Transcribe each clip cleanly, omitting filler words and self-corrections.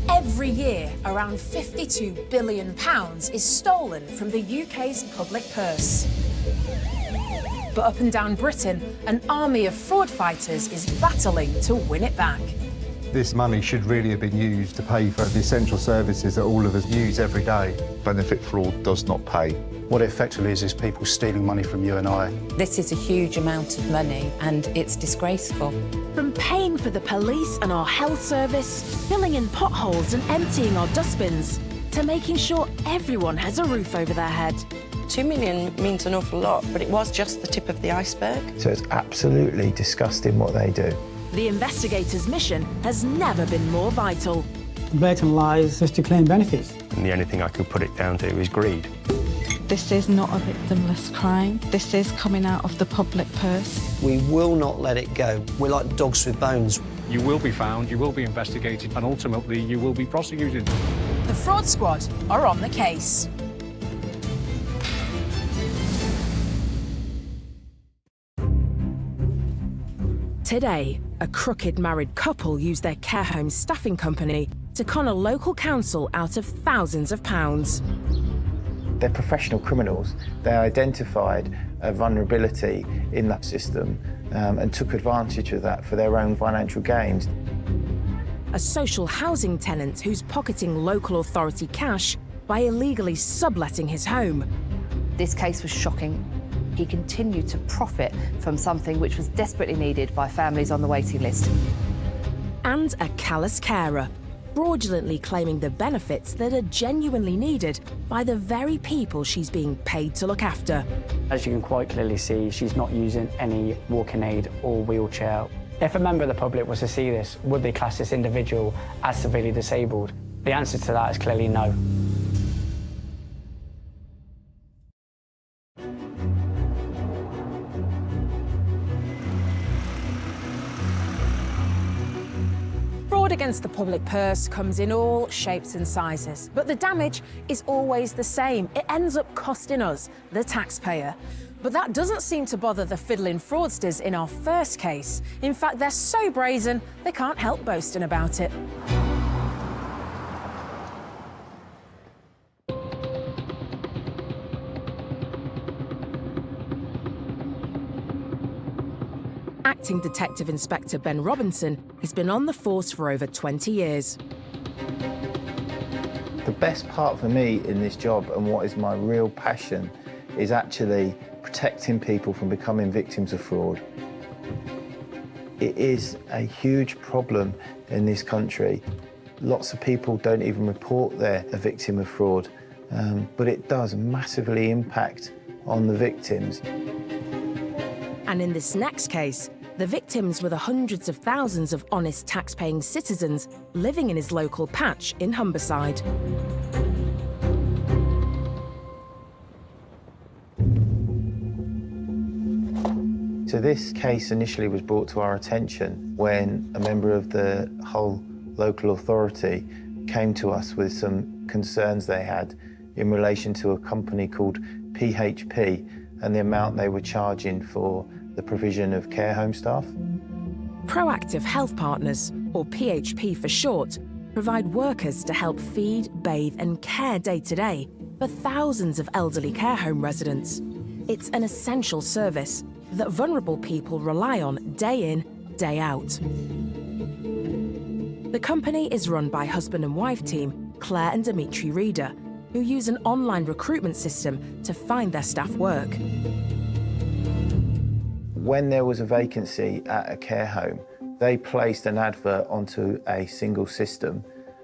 Every year, around £52 billion is stolen from the UK's public purse. But up and down Britain, an army of fraud fighters is battling to win it back. This money should really have been used to pay for the essential services that all of us use every day. Benefit fraud does not pay. What it effectively is people stealing money from you and I. This is a huge amount of money and it's disgraceful. From paying for the police and our health service, filling in potholes and emptying our dustbins, to making sure everyone has a roof over their head. £2 million means an awful lot, but it was just the tip of the iceberg. So it's absolutely disgusting what they do. The investigators' mission has never been more vital. Blatant lies just to claim benefits. And the only thing I could put it down to is greed. This is not a victimless crime. This is coming out of the public purse. We will not let it go. We're like dogs with bones. You will be found, you will be investigated, and ultimately you will be prosecuted. The Fraud Squad are on the case. Today, a crooked married couple used their care home staffing company to con a local council out of thousands of pounds. They're professional criminals. They identified a vulnerability in that system and took advantage of that for their own financial gains. A social housing tenant who's pocketing local authority cash by illegally subletting his home. This case was shocking. He continued to profit from something which was desperately needed by families on the waiting list. And a callous carer, fraudulently claiming the benefits that are genuinely needed by the very people she's being paid to look after. As you can quite clearly see, she's not using any walking aid or wheelchair. If a member of the public was to see this, would they class this individual as severely disabled? The answer to that is clearly no. Fraud against the public purse comes in all shapes and sizes, but the damage is always the same. It ends up costing us, the taxpayer. But that doesn't seem to bother the fiddling fraudsters in our first case. In fact, they're so brazen, they can't help boasting about it. Acting Detective Inspector Ben Robinson has been on the force for over 20 years. The best part for me in this job and what is my real passion is actually protecting people from becoming victims of fraud. It is a huge problem in this country. Lots of people don't even report they're a victim of fraud, but it does massively impact on the victims. And in this next case, the victims were the hundreds of thousands of honest tax-paying citizens living in his local patch in Humberside. So this case initially was brought to our attention when a member of the whole local authority came to us with some concerns they had in relation to a company called PHP and the amount they were charging for the provision of care home staff. Proactive Health Partners, or PHP for short, provide workers to help feed, bathe and care day to day for thousands of elderly care home residents. It's an essential service that vulnerable people rely on day in, day out. The company is run by husband and wife team Claire and Dimitri Reeder, who use an online recruitment system to find their staff work. When there was a vacancy at a care home, they placed an advert onto a single system.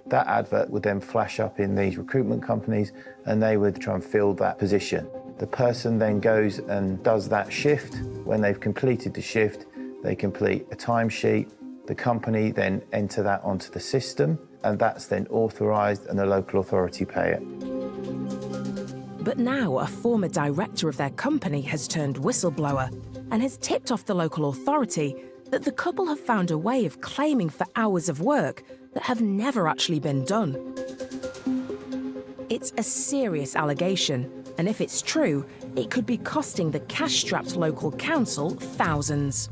That advert would then flash up in these recruitment companies and they would try and fill that position. The person then goes and does that shift. When they've completed the shift, they complete a timesheet. The company then enter that onto the system and that's then authorised and the local authority pay it. But now a former director of their company has turned whistleblower and has tipped off the local authority that the couple have found a way of claiming for hours of work that have never actually been done. It's a serious allegation, and if it's true, it could be costing the cash-strapped local council thousands.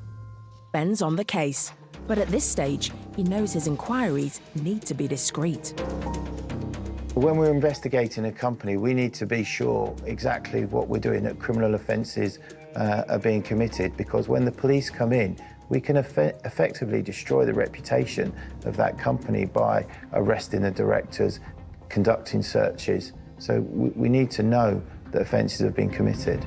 Ben's on the case, but at this stage, he knows his inquiries need to be discreet. When we're investigating a company, we need to be sure exactly what we're doing, that criminal offences are being committed, because when the police come in, we can effectively destroy the reputation of that company by arresting the directors, conducting searches. So we need to know that offences have been committed.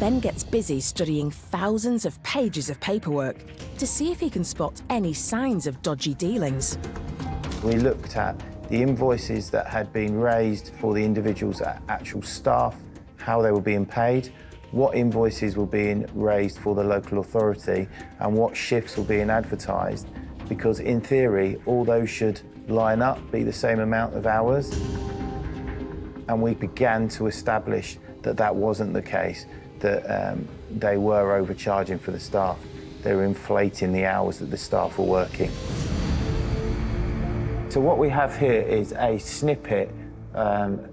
Ben gets busy studying thousands of pages of paperwork to see if he can spot any signs of dodgy dealings. We looked at the invoices that had been raised for the individuals' actual staff, how they were being paid, what invoices were being raised for the local authority, and what shifts were being advertised, because in theory, all those should line up, be the same amount of hours. And we began to establish that that wasn't the case, that they were overcharging for the staff. They were inflating the hours that the staff were working. So what we have here is a snippet.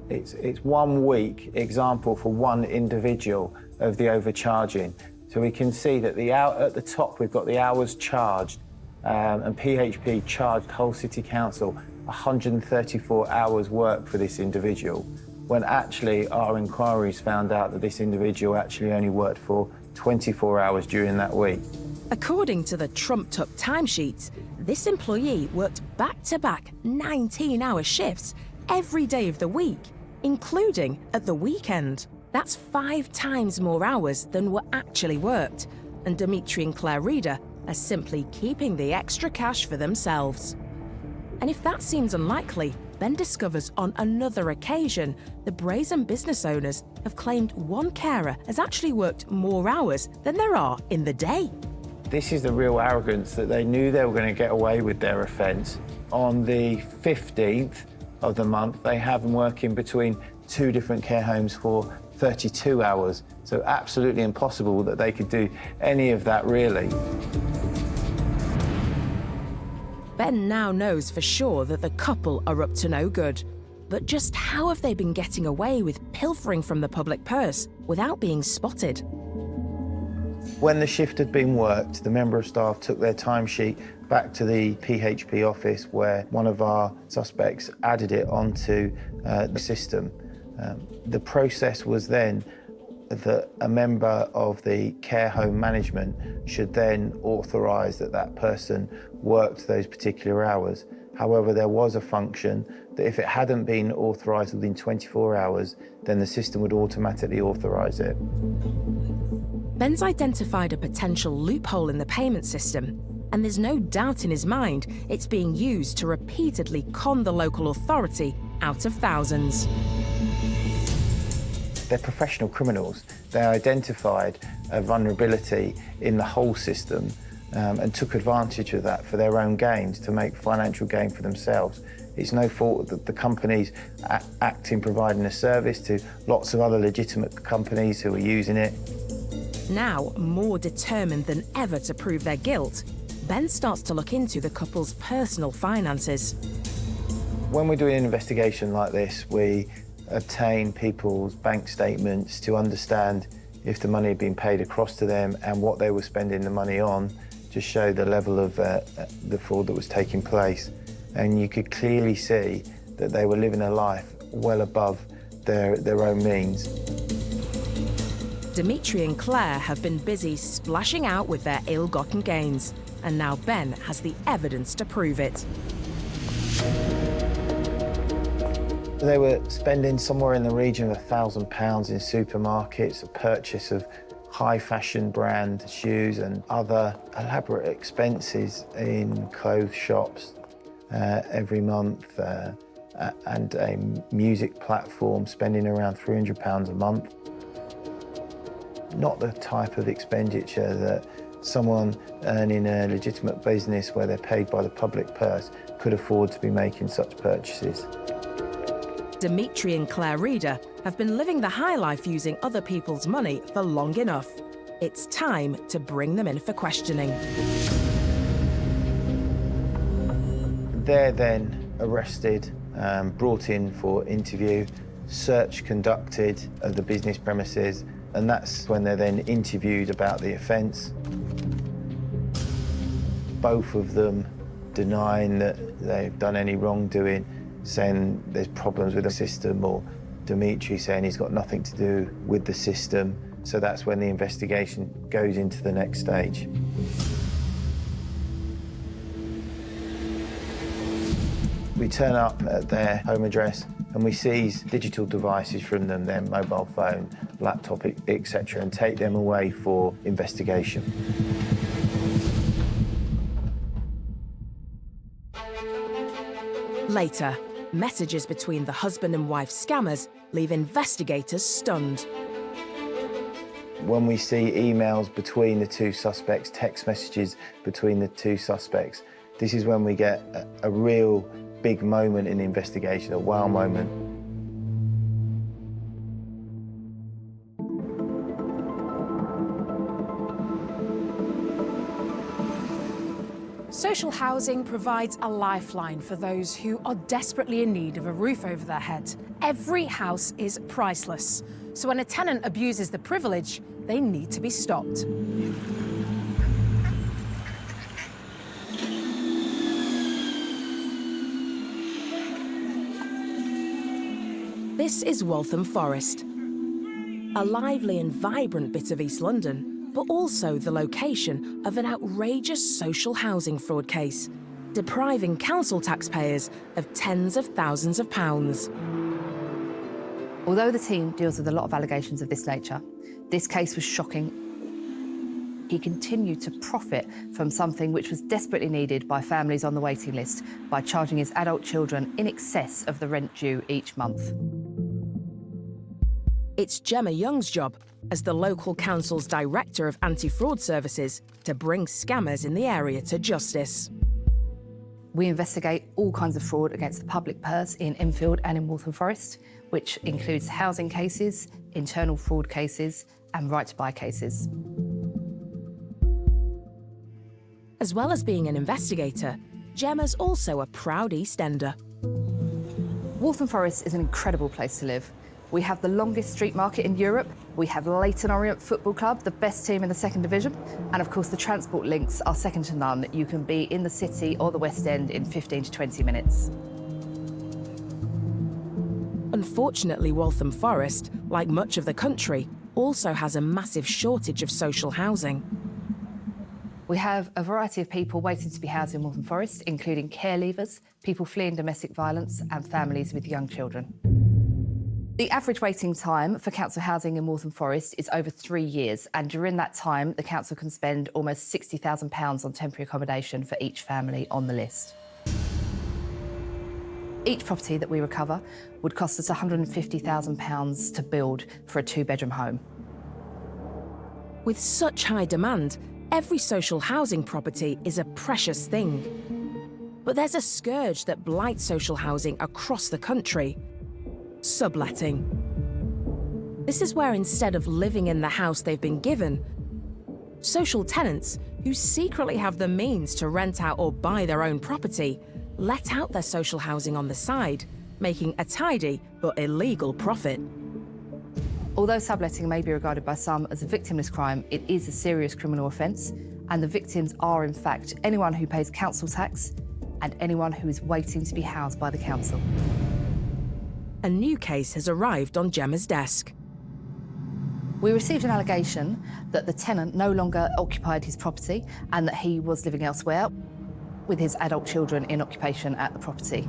It's 1 week example for one individual of the overcharging. So we can see that at the top we've got the hours charged, and PHP charged Hull City Council 134 hours work for this individual, when actually our inquiries found out that this individual actually only worked for 24 hours during that week. According to the trumped-up timesheets, this employee worked back-to-back 19-hour shifts every day of the week, including at the weekend. That's 5 times more hours than were actually worked, and Dimitri and Claire Reeder are simply keeping the extra cash for themselves. And if that seems unlikely, Ben discovers on another occasion the brazen business owners have claimed one carer has actually worked more hours than there are in the day. This is the real arrogance, that they knew they were going to get away with their offence. On the 15th of the month, they have them working between 2 different care homes for 32 hours. So absolutely impossible that they could do any of that, really. Ben now knows for sure that the couple are up to no good. But just how have they been getting away with pilfering from the public purse without being spotted? When the shift had been worked, the member of staff took their timesheet back to the PHP office, where one of our suspects added it onto the system. The process was then that a member of the care home management should then authorise that that person worked those particular hours. However, there was a function that if it hadn't been authorised within 24 hours, then the system would automatically authorise it. Ben's identified a potential loophole in the payment system, and there's no doubt in his mind it's being used to repeatedly con the local authority out of thousands. They're professional criminals. They identified a vulnerability in the whole system and took advantage of that for their own gains, to make financial gain for themselves. It's no fault that the companies acting, providing a service to lots of other legitimate companies who are using it. Now, more determined than ever to prove their guilt, Ben starts to look into the couple's personal finances. When we're doing an investigation like this, we obtain people's bank statements to understand if the money had been paid across to them and what they were spending the money on, to show the level of the fraud that was taking place. And you could clearly see that they were living a life well above their own means. Dimitri and Claire have been busy splashing out with their ill-gotten gains, and now Ben has the evidence to prove it. They were spending somewhere in the region of £1,000 in supermarkets, a purchase of high fashion brand shoes and other elaborate expenses in clothes shops every month, and a music platform spending around £300 a month. Not the type of expenditure that someone earning a legitimate business where they're paid by the public purse could afford to be making such purchases. Dimitri and Claire Reeder have been living the high life using other people's money for long enough. It's time to bring them in for questioning. They're then arrested, brought in for interview, search conducted of the business premises, and that's when they're then interviewed about the offence. both of them denying that they've done any wrongdoing, saying there's problems with the system, or Dimitri saying he's got nothing to do with the system. So that's when the investigation goes into the next stage. We turn up at their home address and we seize digital devices from them, their mobile phone, laptop, etc., and take them away for investigation. Later, messages between the husband and wife scammers leave investigators stunned. When we see emails between the two suspects, text messages between the two suspects, this is when we get a real big moment in the investigation, a wow moment. Social housing provides a lifeline for those who are desperately in need of a roof over their head. Every house is priceless, so when a tenant abuses the privilege, they need to be stopped. This is Waltham Forest, a lively and vibrant bit of East London, but also the location of an outrageous social housing fraud case, depriving council taxpayers of tens of thousands of pounds. Although the team deals with a lot of allegations of this nature, this case was shocking. He continued to profit from something which was desperately needed by families on the waiting list by charging his adult children in excess of the rent due each month. It's Gemma Young's job, as the local council's Director of Anti-Fraud Services, to bring scammers in the area to justice. We investigate all kinds of fraud against the public purse in Enfield and in Waltham Forest, which includes housing cases, internal fraud cases, and right-to-buy cases. As well as being an investigator, Gemma's also a proud East Ender. Waltham Forest is an incredible place to live. We have the longest street market in Europe. We have Leyton Orient Football Club, the best team in the second division. And of course, the transport links are second to none. You can be in the city or the West End in 15 to 20 minutes. Unfortunately, Waltham Forest, like much of the country, also has a massive shortage of social housing. We have a variety of people waiting to be housed in Waltham Forest, including care leavers, people fleeing domestic violence, and families with young children. The average waiting time for council housing in Waltham Forest is over 3 years, and during that time, the council can spend almost £60,000 on temporary accommodation for each family on the list. Each property that we recover would cost us £150,000 to build for a 2-bedroom home. With such high demand, every social housing property is a precious thing. But there's a scourge that blights social housing across the country: subletting. This is where, instead of living in the house they've been given, social tenants who secretly have the means to rent out or buy their own property let out their social housing on the side, making a tidy but illegal profit. Although subletting may be regarded by some as a victimless crime, it is a serious criminal offence, and the victims are, in fact, anyone who pays council tax and anyone who is waiting to be housed by the council. A new case has arrived on Gemma's desk. We received an allegation that the tenant no longer occupied his property and that he was living elsewhere, with his adult children in occupation at the property.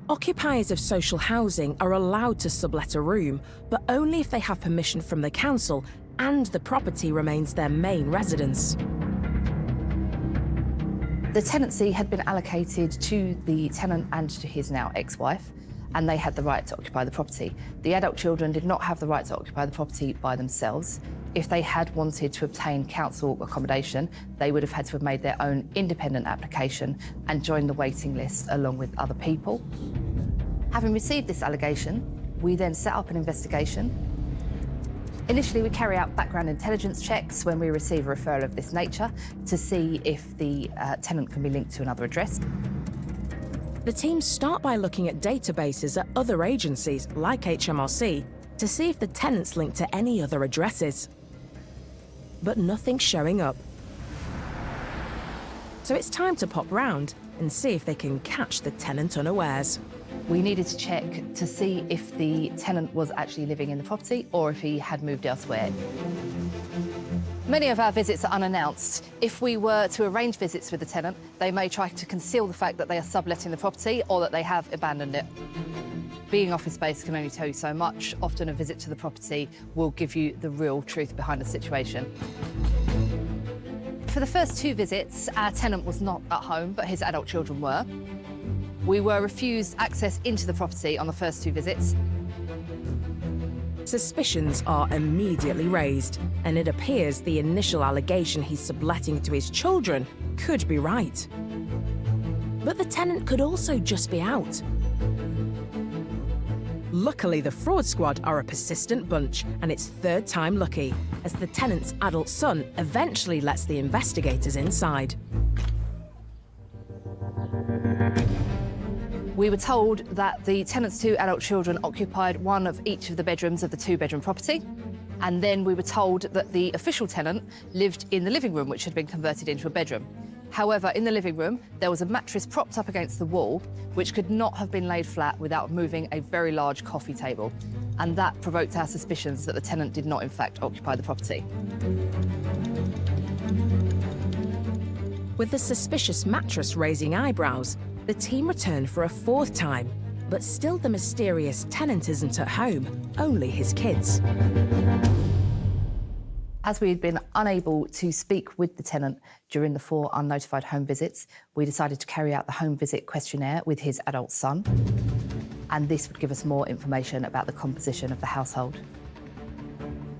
Occupiers of social housing are allowed to sublet a room, but only if they have permission from the council and the property remains their main residence. The tenancy had been allocated to the tenant and to his now ex-wife, and they had the right to occupy the property. The adult children did not have the right to occupy the property by themselves. If they had wanted to obtain council accommodation, they would have had to have made their own independent application and joined the waiting list along with other people. Having received this allegation, we then set up an investigation. Initially, we carry out background intelligence checks when we receive a referral of this nature to see if the tenant can be linked to another address. The team start by looking at databases at other agencies like HMRC to see if the tenant's linked to any other addresses. But nothing's showing up. So it's time to pop round and see if they can catch the tenant unawares. We needed to check to see if the tenant was actually living in the property or if he had moved elsewhere. Many of our visits are unannounced. If we were to arrange visits with the tenant, they may try to conceal the fact that they are subletting the property or that they have abandoned it. Being office space can only tell you so much. Often a visit to the property will give you the real truth behind the situation. For the first 2 visits, our tenant was not at home, but his adult children were. We were refused access into the property on the first 2 visits. Suspicions are immediately raised, and it appears the initial allegation he's subletting to his children could be right. But the tenant could also just be out. Luckily, the fraud squad are a persistent bunch, and it's third time lucky, as the tenant's adult son eventually lets the investigators inside. We were told that the tenant's 2 adult children occupied one of each of the bedrooms of the 2-bedroom property. And then we were told that the official tenant lived in the living room, which had been converted into a bedroom. However, in the living room, there was a mattress propped up against the wall, which could not have been laid flat without moving a very large coffee table. And that provoked our suspicions that the tenant did not, in fact, occupy the property. With the suspicious mattress raising eyebrows, the team returned for a 4th time, but still the mysterious tenant isn't at home, only his kids. As we had been unable to speak with the tenant during the 4 unnotified home visits, we decided to carry out the home visit questionnaire with his adult son, and this would give us more information about the composition of the household.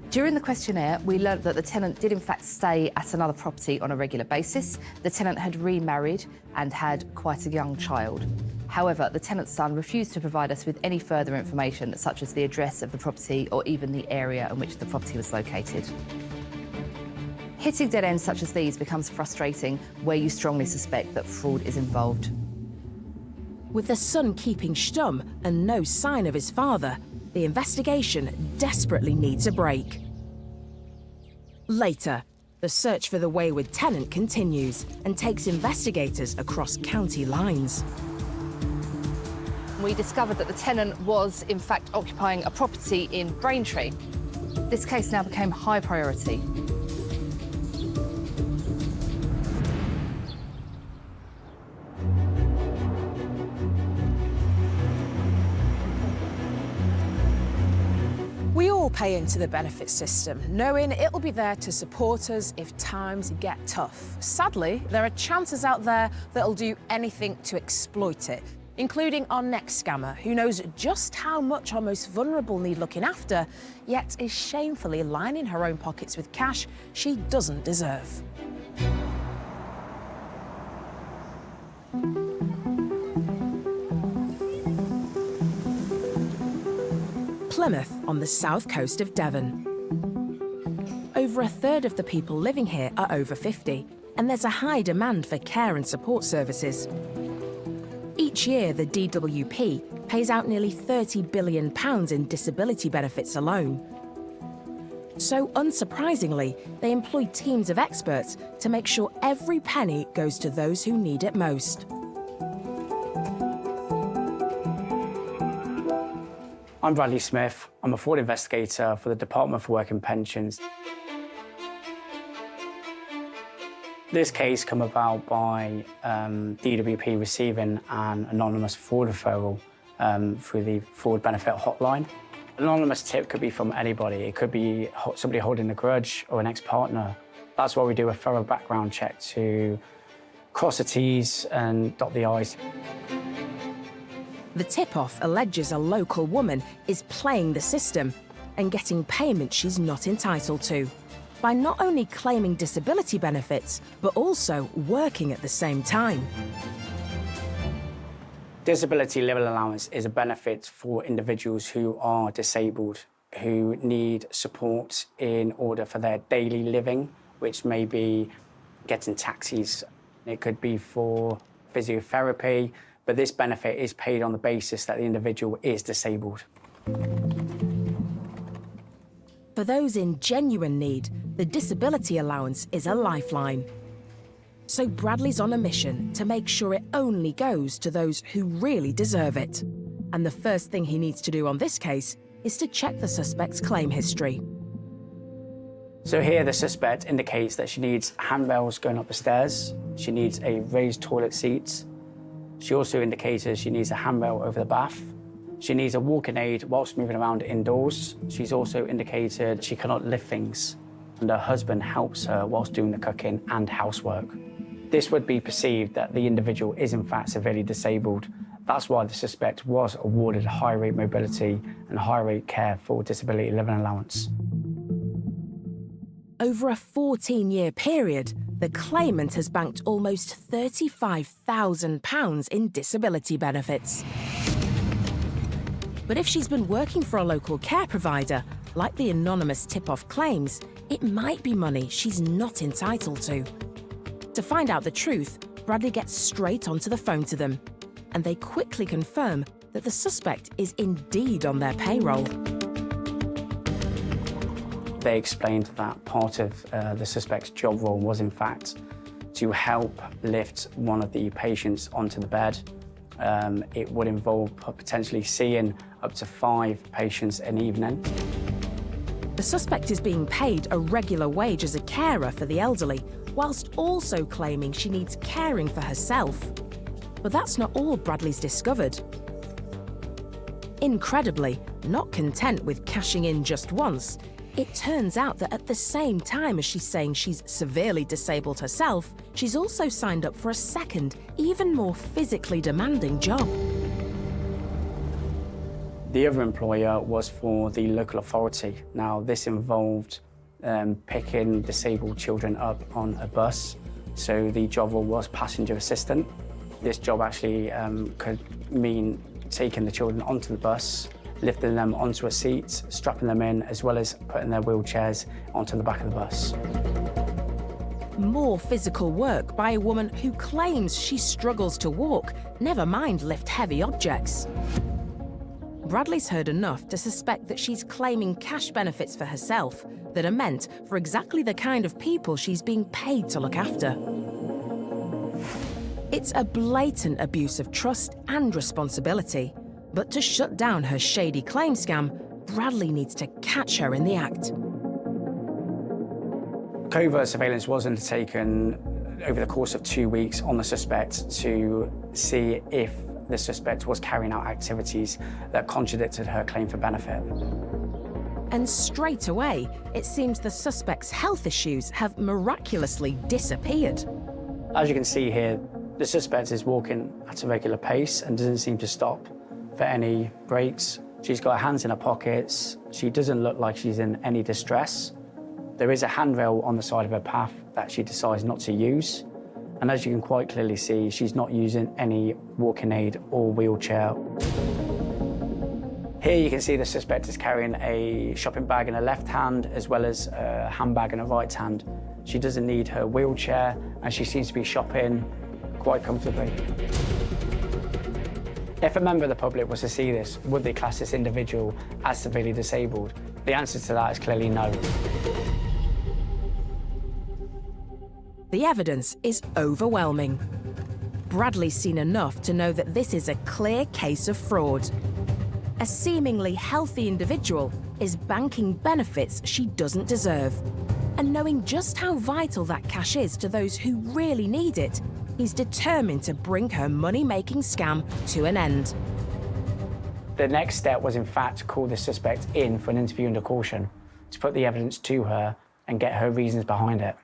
During the questionnaire, we learnt that the tenant did in fact stay at another property on a regular basis. The tenant had remarried and had quite a young child. However, the tenant's son refused to provide us with any further information, such as the address of the property or even the area in which the property was located. Hitting dead ends such as these becomes frustrating where you strongly suspect that fraud is involved. With the son keeping stum and no sign of his father, the investigation desperately needs a break. Later, the search for the wayward tenant continues and takes investigators across county lines. We discovered that the tenant was, in fact, occupying a property in Braintree. This case now became high priority. We all pay into the benefit system, knowing it'll be there to support us if times get tough. Sadly, there are chances out there that'll do anything to exploit it, including our next scammer, who knows just how much our most vulnerable need looking after, yet is shamefully lining her own pockets with cash she doesn't deserve. Plymouth on the south coast of Devon. Over 1/3 of the people living here are over 50, and there's a high demand for care and support services. Each year, the DWP pays out nearly £30 billion in disability benefits alone. So, unsurprisingly, they employ teams of experts to make sure every penny goes to those who need it most. I'm Bradley Smith. I'm a fraud investigator for the Department for Work and Pensions. This case came about by DWP receiving an anonymous fraud referral through the fraud benefit hotline. An anonymous tip could be from anybody. It could be somebody holding a grudge or an ex-partner. That's why we do a thorough background check to cross the T's and dot the I's. The tip-off alleges a local woman is playing the system and getting payment she's not entitled to by not only claiming disability benefits, but also working at the same time. Disability level allowance is a benefit for individuals who are disabled, who need support in order for their daily living, which may be getting taxis. It could be for physiotherapy, but this benefit is paid on the basis that the individual is disabled. For those in genuine need, the disability allowance is a lifeline. So Bradley's on a mission to make sure it only goes to those who really deserve it. And the first thing he needs to do on this case is to check the suspect's claim history. So here the suspect indicates that she needs handrails going up the stairs, she needs a raised toilet seat, she also indicated she needs a handrail over the bath, she needs a walking aid whilst moving around indoors, she's also indicated she cannot lift things, and her husband helps her whilst doing the cooking and housework. This would be perceived that the individual is in fact severely disabled. That's why the suspect was awarded high rate mobility and high rate care for disability living allowance. Over a 14-year period, the claimant has banked almost £35,000 in disability benefits. But if she's been working for a local care provider, like the anonymous tip-off claims, it might be money she's not entitled to. To find out the truth, Bradley gets straight onto the phone to them, and they quickly confirm that the suspect is indeed on their payroll. They explained that part of the suspect's job role was in fact to help lift one of the patients onto the bed. It would involve potentially seeing up to 5 patients an evening. The suspect is being paid a regular wage as a carer for the elderly, whilst also claiming she needs caring for herself. But that's not all Bradley's discovered. Incredibly, not content with cashing in just once, it turns out that at the same time as she's saying she's severely disabled herself, she's also signed up for a second, even more physically demanding job. The other employer was for the local authority. Now, this involved picking disabled children up on a bus. So the job role was passenger assistant. This job actually could mean taking the children onto the bus, lifting them onto a seat, strapping them in, as well as putting their wheelchairs onto the back of the bus. More physical work by a woman who claims she struggles to walk, never mind lift heavy objects. Bradley's heard enough to suspect that she's claiming cash benefits for herself that are meant for exactly the kind of people she's being paid to look after. It's a blatant abuse of trust and responsibility. But to shut down her shady claim scam, Bradley needs to catch her in the act. Covert surveillance was undertaken over the course of 2 weeks on the suspect to see if the suspect was carrying out activities that contradicted her claim for benefit. And straight away, it seems the suspect's health issues have miraculously disappeared. As you can see here, the suspect is walking at a regular pace and doesn't seem to stop for any breaks. She's got her hands in her pockets. She doesn't look like she's in any distress. There is a handrail on the side of her path that she decides not to use. And as you can quite clearly see, she's not using any walking aid or wheelchair. Here you can see the suspect is carrying a shopping bag in her left hand as well as a handbag in her right hand. She doesn't need her wheelchair and she seems to be shopping quite comfortably. If a member of the public was to see this, would they class this individual as severely disabled? The answer to that is clearly no. The evidence is overwhelming. Bradley's seen enough to know that this is a clear case of fraud. A seemingly healthy individual is banking benefits she doesn't deserve. And knowing just how vital that cash is to those who really need it, he's determined to bring her money-making scam to an end. The next step was in fact to call the suspect in for an interview under caution, to put the evidence to her and get her reasons behind it.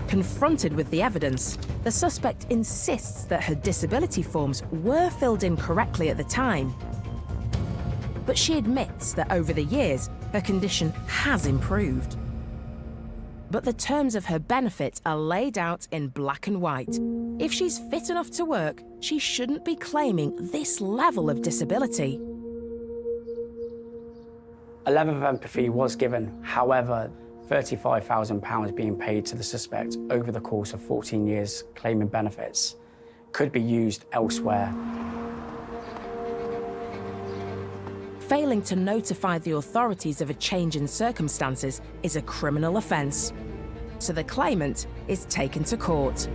Confronted with the evidence, the suspect insists that her disability forms were filled in correctly at the time. But she admits that over the years, her condition has improved. But the terms of her benefits are laid out in black and white. If she's fit enough to work, she shouldn't be claiming this level of disability. A level of empathy was given, however, £35,000 being paid to the suspect over the course of 14 years claiming benefits could be used elsewhere. Failing to notify the authorities of a change in circumstances is a criminal offence. so the claimant is taken to court.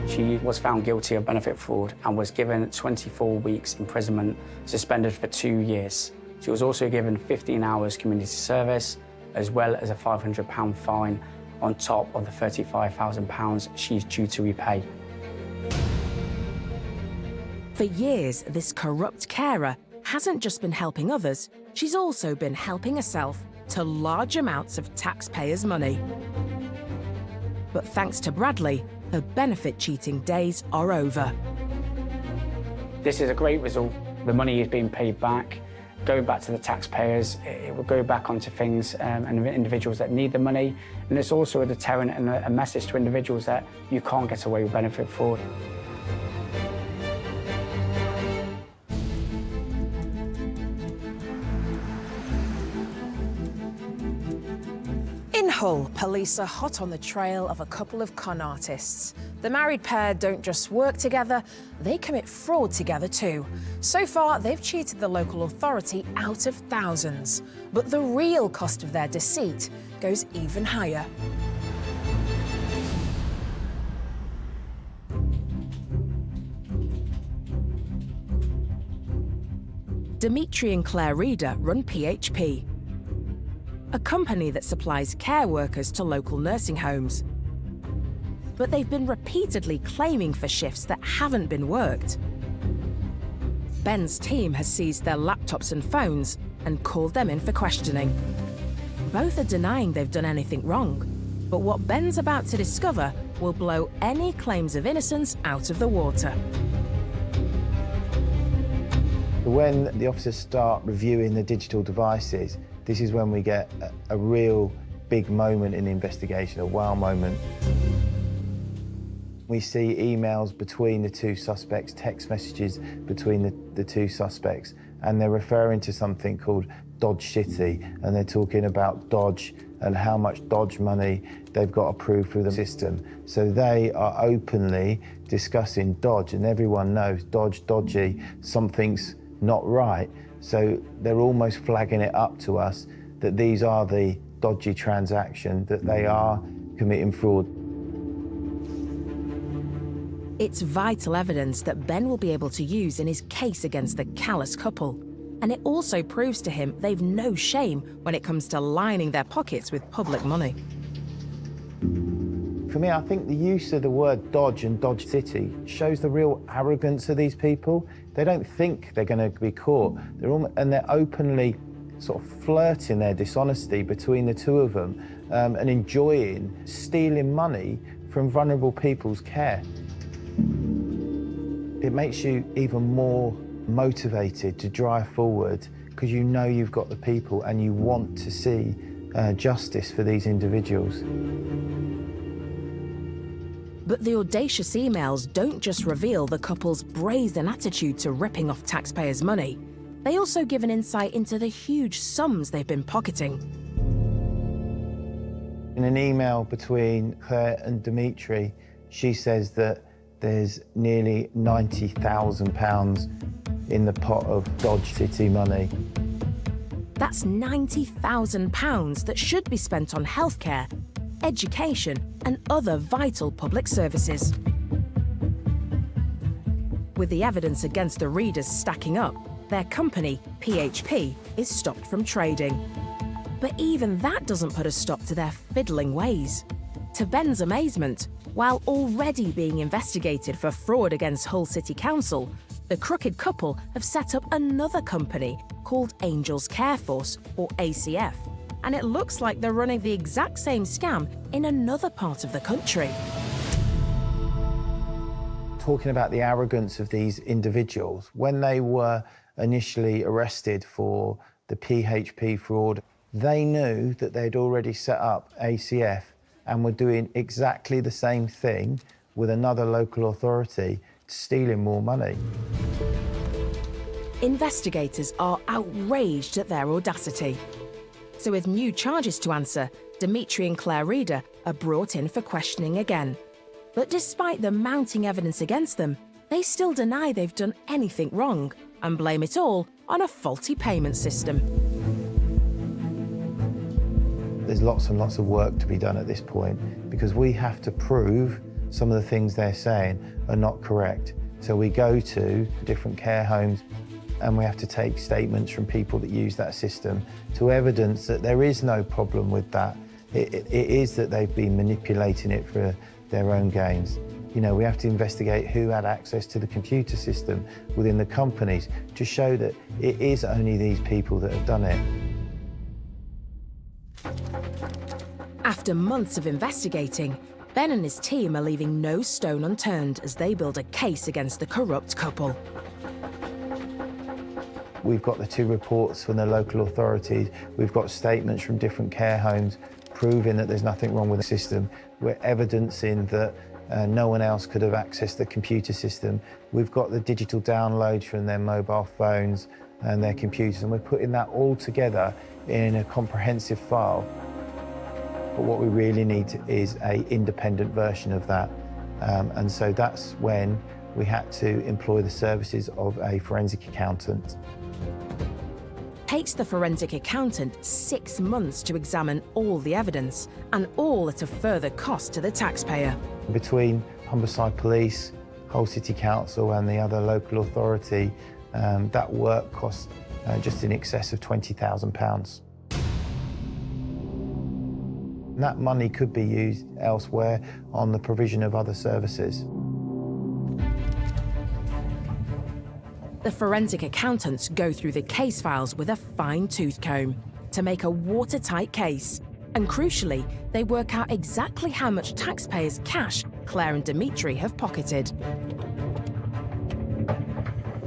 She was found guilty of benefit fraud and was given 24 weeks imprisonment, suspended for 2 years. She was also given 15 hours community service, as well as a £500 fine on top of the £35,000 she's due to repay. For years, this corrupt carer hasn't just been helping others, she's also been helping herself to large amounts of taxpayers' money. But thanks to Bradley, her benefit cheating days are over. This is a great result. The money is being paid back, going back to the taxpayers. It will go back onto things and individuals that need the money. And it's also a deterrent and a message to individuals that you can't get away with benefit fraud. In Hull, police are hot on the trail of a couple of con artists. The married pair don't just work together, they commit fraud together too. So far, they've cheated the local authority out of thousands. But the real cost of their deceit goes even higher. Dimitri and Claire Reeder run PHP, a company that supplies care workers to local nursing homes. But they've been repeatedly claiming for shifts that haven't been worked. Ben's team has seized their laptops and phones and called them in for questioning. Both are denying they've done anything wrong, but what Ben's about to discover will blow any claims of innocence out of the water. When the officers start reviewing the digital devices, this is when we get a real big moment in the investigation, a wow moment. We see emails between the two suspects, text messages between the two suspects, and they're referring to something called Dodge City, and they're talking about Dodge and how much Dodge money they've got approved through the system. So they are openly discussing Dodge, and everyone knows Dodge, dodgy, something's not right. So they're almost flagging it up to us that these are the dodgy transactions, that they are committing fraud. It's vital evidence that Ben will be able to use in his case against the callous couple. And it also proves to him they've no shame when it comes to lining their pockets with public money. For me, I think the use of the word Dodge and Dodge City shows the real arrogance of these people. They don't think they're going to be caught. They're openly sort of flirting their dishonesty between the two of them and enjoying stealing money from vulnerable people's care. It makes you even more motivated to drive forward because you know you've got the people and you want to see justice for these individuals. But the audacious emails don't just reveal the couple's brazen attitude to ripping off taxpayers' money. They also give an insight into the huge sums they've been pocketing. In an email between Claire and Dimitri, she says that there's nearly £90,000 in the pot of Dodge City money. That's £90,000 that should be spent on healthcare, education, and other vital public services. With the evidence against the Reeders stacking up, their company, PHP, is stopped from trading. But even that doesn't put a stop to their fiddling ways. To Ben's amazement, while already being investigated for fraud against Hull City Council, the crooked couple have set up another company called Angels Care Force, or ACF, and it looks like they're running the exact same scam in another part of the country. Talking about the arrogance of these individuals, when they were initially arrested for the PHP fraud, they knew that they'd already set up ACF and were doing exactly the same thing with another local authority, stealing more money. Investigators are outraged at their audacity. So with new charges to answer, Dimitri and Claire Reeder are brought in for questioning again. But despite the mounting evidence against them, they still deny they've done anything wrong and blame it all on a faulty payment system. There's lots and lots of work to be done at this point because we have to prove some of the things they're saying are not correct. So we go to different care homes and we have to take statements from people that use that system to evidence that there is no problem with that. It is that they've been manipulating it for their own gains. You know, we have to investigate who had access to the computer system within the companies to show that it is only these people that have done it. After months of investigating, Ben and his team are leaving no stone unturned as they build a case against the corrupt couple. We've got the 2 reports from the local authorities. We've got statements from different care homes proving that there's nothing wrong with the system. We're evidencing that no one else could have accessed the computer system. We've got the digital downloads from their mobile phones and their computers, and we're putting that all together in a comprehensive file. But what we really need is an independent version of that. And so that's when we had to employ the services of a forensic accountant. Takes the forensic accountant 6 months to examine all the evidence, and all at a further cost to the taxpayer. Between Humberside Police, Hull City Council and the other local authority, that work cost just in excess of £20,000. That money could be used elsewhere on the provision of other services. The forensic accountants go through the case files with a fine-tooth comb to make a watertight case. And crucially, they work out exactly how much taxpayers' cash Claire and Dimitri have pocketed.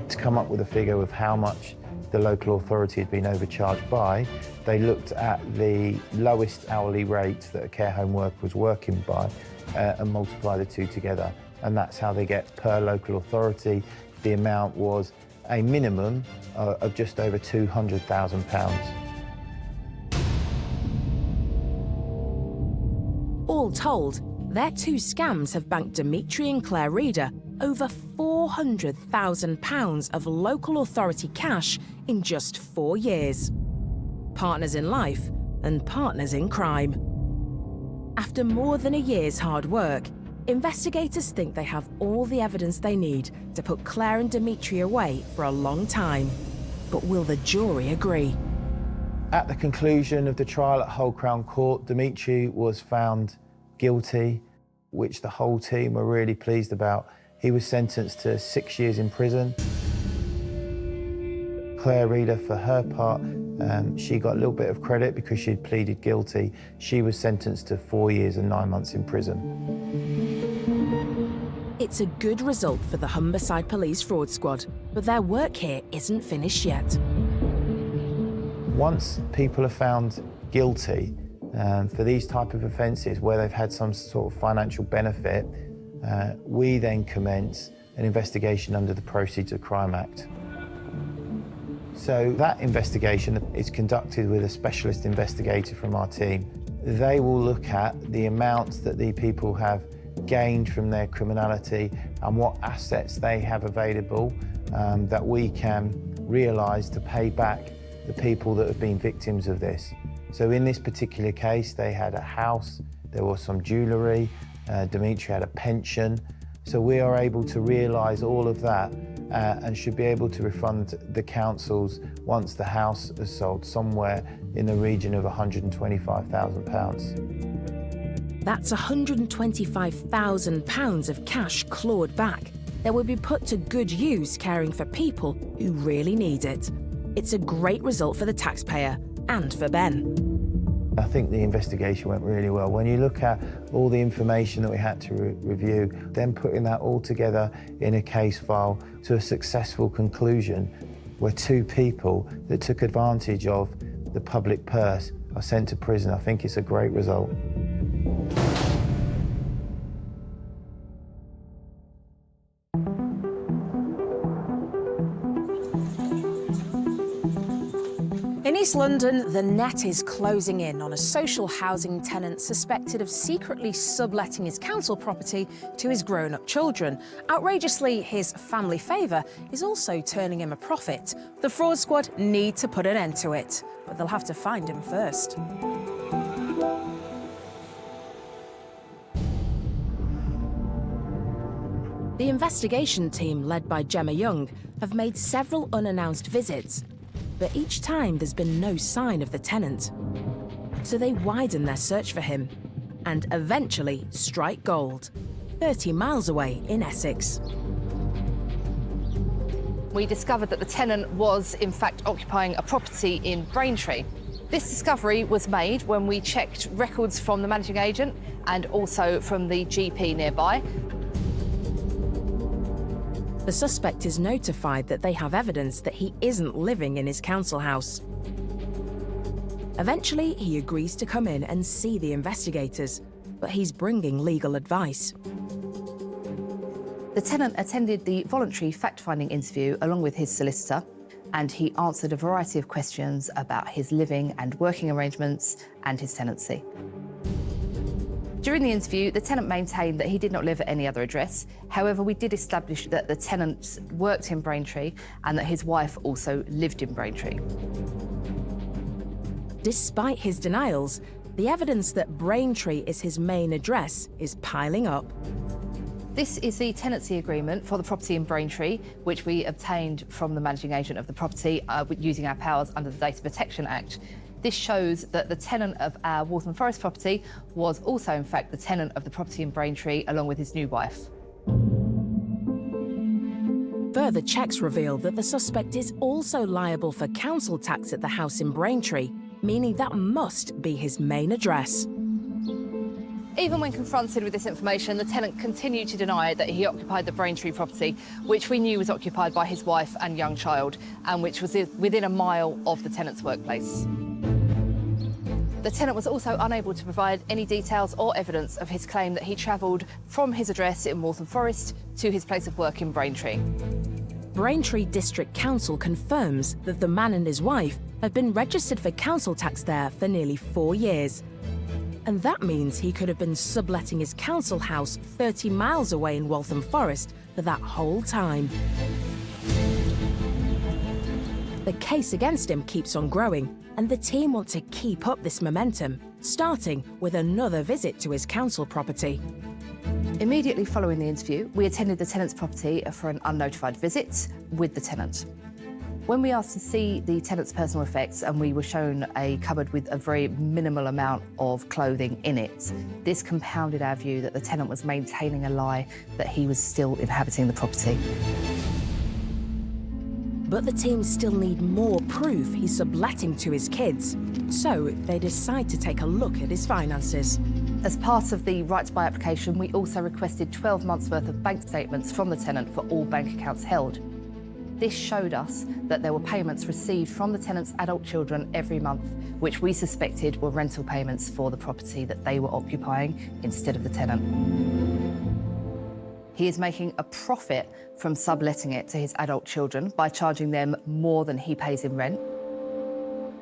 To come up with a figure of how much the local authority had been overcharged by, they looked at the lowest hourly rate that a care home worker was working by and multiply the 2 together. And that's how they get per local authority. The amount was a minimum of just over £200,000. All told, their 2 scams have banked Dimitri and Claire Reader over £400,000 of local authority cash in just 4 years. Partners in life and partners in crime. After more than a year's hard work, investigators think they have all the evidence they need to put Claire and Dimitri away for a long time. But will the jury agree? At the conclusion of the trial at Hull Crown Court, Dimitri was found guilty, which the whole team were really pleased about. He was sentenced to 6 years in prison. Claire Reader, for her part, she got a little bit of credit because she'd pleaded guilty. She was sentenced to 4 years and 9 months in prison. It's a good result for the Humberside Police Fraud Squad, but their work here isn't finished yet. Once people are found guilty for these type of offences where they've had some sort of financial benefit, we then commence an investigation under the Proceeds of Crime Act. So that investigation is conducted with a specialist investigator from our team. They will look at the amounts that the people have gained from their criminality and what assets they have available that we can realise to pay back the people that have been victims of this. So in this particular case, they had a house, there was some jewellery, Dimitri had a pension. So we are able to realise all of that and should be able to refund the councils once the house is sold somewhere in the region of £125,000. That's £125,000 of cash clawed back that would be put to good use caring for people who really need it. It's a great result for the taxpayer and for Ben. I think the investigation went really well. When you look at all the information that we had to review, then putting that all together in a case file to a successful conclusion where 2 people that took advantage of the public purse are sent to prison, I think it's a great result. In East London, the net is closing in on a social housing tenant suspected of secretly subletting his council property to his grown-up children. Outrageously, his family favour is also turning him a profit. The fraud squad need to put an end to it, but they'll have to find him first. The investigation team, led by Gemma Young, have made several unannounced visits, but each time there's been no sign of the tenant. So they widen their search for him and eventually strike gold, 30 miles away in Essex. We discovered that the tenant was, in fact, occupying a property in Braintree. This discovery was made when we checked records from the managing agent and also from the GP nearby. The suspect is notified that they have evidence that he isn't living in his council house. Eventually, he agrees to come in and see the investigators, but he's bringing legal advice. The tenant attended the voluntary fact-finding interview along with his solicitor, and he answered a variety of questions about his living and working arrangements and his tenancy. During the interview, the tenant maintained that he did not live at any other address. However, we did establish that the tenant worked in Braintree and that his wife also lived in Braintree. Despite his denials, the evidence that Braintree is his main address is piling up. This is the tenancy agreement for the property in Braintree, which we obtained from the managing agent of the property using our powers under the Data Protection Act. This shows that the tenant of our Waltham Forest property was also, in fact, the tenant of the property in Braintree, along with his new wife. Further checks reveal that the suspect is also liable for council tax at the house in Braintree, meaning that must be his main address. Even when confronted with this information, the tenant continued to deny that he occupied the Braintree property, which we knew was occupied by his wife and young child, and which was within a mile of the tenant's workplace. The tenant was also unable to provide any details or evidence of his claim that he travelled from his address in Waltham Forest to his place of work in Braintree. Braintree District Council confirms that the man and his wife have been registered for council tax there for nearly 4 years. And that means he could have been subletting his council house 30 miles away in Waltham Forest for that whole time. The case against him keeps on growing, and the team want to keep up this momentum, starting with another visit to his council property. Immediately following the interview, we attended the tenant's property for an unnotified visit with the tenant. When we asked to see the tenant's personal effects and we were shown a cupboard with a very minimal amount of clothing in it, this compounded our view that the tenant was maintaining a lie that he was still inhabiting the property. But the team still need more proof he's subletting to his kids, so they decide to take a look at his finances. As part of the Right to Buy application, we also requested 12 months' worth of bank statements from the tenant for all bank accounts held. This showed us that there were payments received from the tenant's adult children every month, which we suspected were rental payments for the property that they were occupying instead of the tenant. He is making a profit from subletting it to his adult children by charging them more than he pays in rent.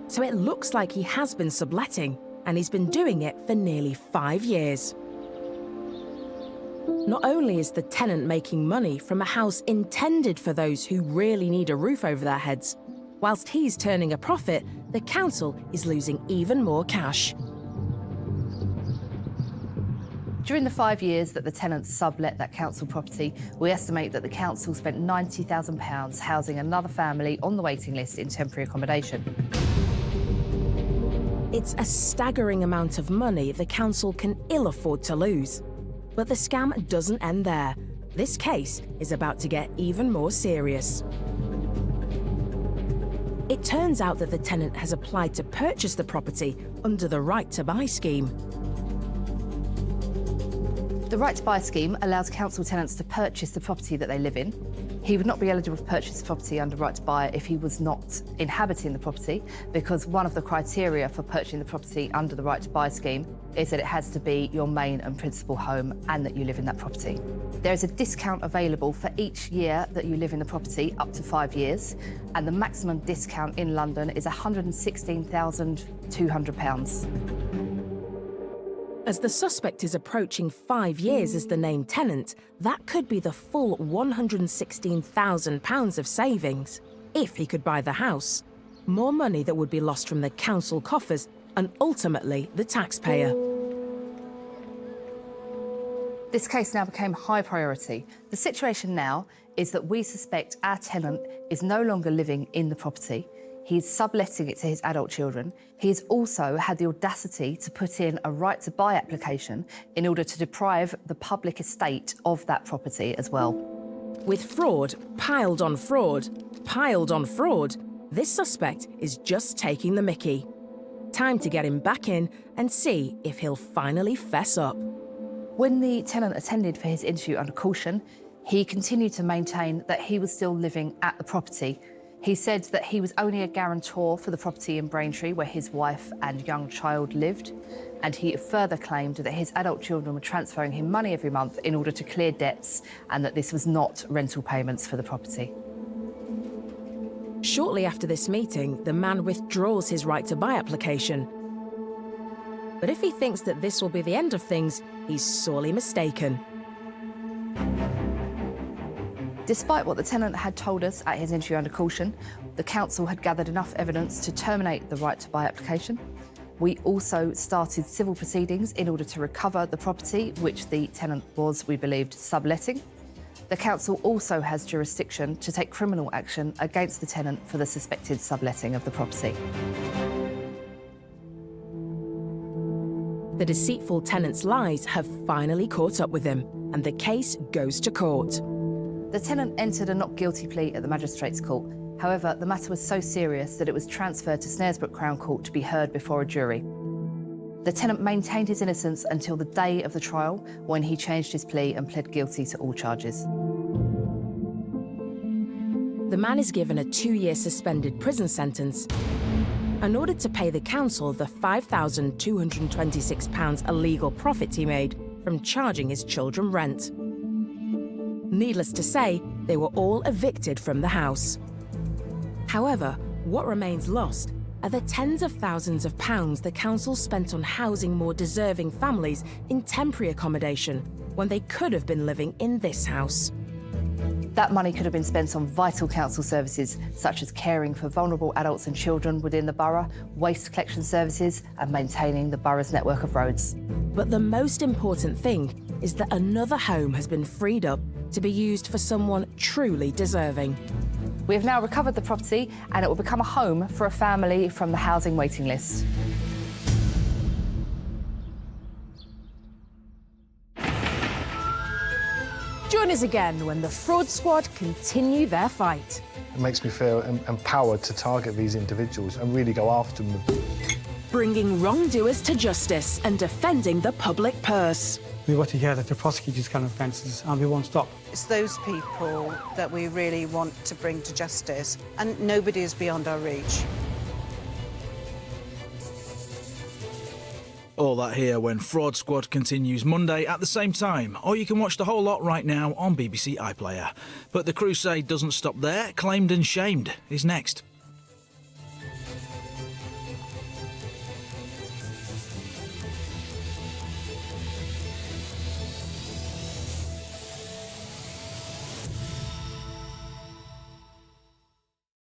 So it looks like he has been subletting, and he's been doing it for nearly 5 years. Not only is the tenant making money from a house intended for those who really need a roof over their heads, whilst he's turning a profit, the council is losing even more cash. During the 5 years that the tenants sublet that council property, we estimate that the council spent £90,000 housing another family on the waiting list in temporary accommodation. It's a staggering amount of money the council can ill afford to lose. But the scam doesn't end there. This case is about to get even more serious. It turns out that the tenant has applied to purchase the property under the Right to Buy scheme. The Right to Buy scheme allows council tenants to purchase the property that they live in. He would not be eligible to purchase the property under Right to Buy if he was not inhabiting the property, because one of the criteria for purchasing the property under the Right to Buy scheme is that it has to be your main and principal home and that you live in that property. There is a discount available for each year that you live in the property, up to 5 years, and the maximum discount in London is £116,200. As the suspect is approaching 5 years as the named tenant, that could be the full £116,000 of savings, if he could buy the house. More money that would be lost from the council coffers and ultimately the taxpayer. This case now became high priority. The situation now is that we suspect our tenant is no longer living in the property. He's subletting it to his adult children. He's also had the audacity to put in a right to buy application in order to deprive the public estate of that property as well. With fraud piled on fraud, piled on fraud, this suspect is just taking the mickey. Time to get him back in and see if he'll finally fess up. When the tenant attended for his interview under caution, he continued to maintain that he was still living at the property. He said that he was only a guarantor for the property in Braintree where his wife and young child lived, and he further claimed that his adult children were transferring him money every month in order to clear debts and that this was not rental payments for the property. Shortly after this meeting, the man withdraws his right to buy application. But if he thinks that this will be the end of things, he's sorely mistaken. Despite what the tenant had told us at his interview under caution, the council had gathered enough evidence to terminate the right to buy application. We also started civil proceedings in order to recover the property, which the tenant was, we believed, subletting. The council also has jurisdiction to take criminal action against the tenant for the suspected subletting of the property. The deceitful tenant's lies have finally caught up with him, and the case goes to court. The tenant entered a not guilty plea at the Magistrates' Court. However, the matter was so serious that it was transferred to Snaresbrook Crown Court to be heard before a jury. The tenant maintained his innocence until the day of the trial, when he changed his plea and pled guilty to all charges. The man is given a 2-year suspended prison sentence and ordered to pay the council the £5,226 illegal profit he made from charging his children rent. Needless to say, they were all evicted from the house. However, what remains lost are the tens of thousands of pounds the council spent on housing more deserving families in temporary accommodation when they could have been living in this house. That money could have been spent on vital council services, such as caring for vulnerable adults and children within the borough, waste collection services, and maintaining the borough's network of roads. But the most important thing is that another home has been freed up to be used for someone truly deserving. We have now recovered the property and it will become a home for a family from the housing waiting list. Join us again when the Fraud Squad continue their fight. It makes me feel empowered to target these individuals and really go after them. Bringing wrongdoers to justice and defending the public purse. We want to hear that the prosecute these kind of offences and we won't stop. It's those people that we really want to bring to justice, and nobody is beyond our reach. All that here when Fraud Squad continues Monday at the same time, or you can watch the whole lot right now on BBC iPlayer. But the crusade doesn't stop there. Claimed and Shamed is next.